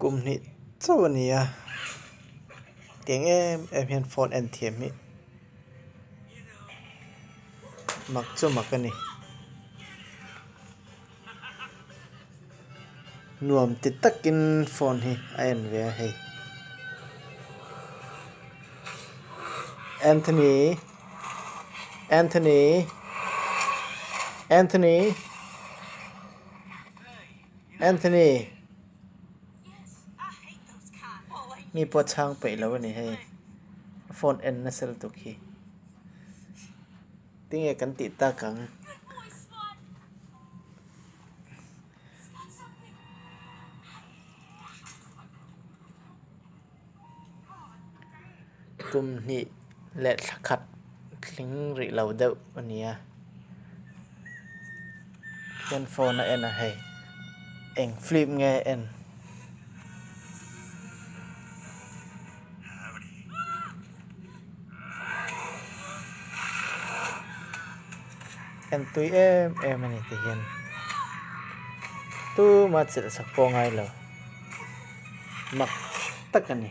Cùng nị cháu nị à tiếng em hiện phone em thiểm nị mặc cho mặc cái nị nuông tít tắc in phone hi anh về hay Anthony Anthony Anthony Anthony mi po chang pe lo ni hay phone en na sel to khi tiếng e kan ti ta kang kum ni let khat thling ri lo deuh ania ken phone na en a hay eng flip nghe en en tui em ani ti hian tu ma chil sak po ngai lo mak tak ani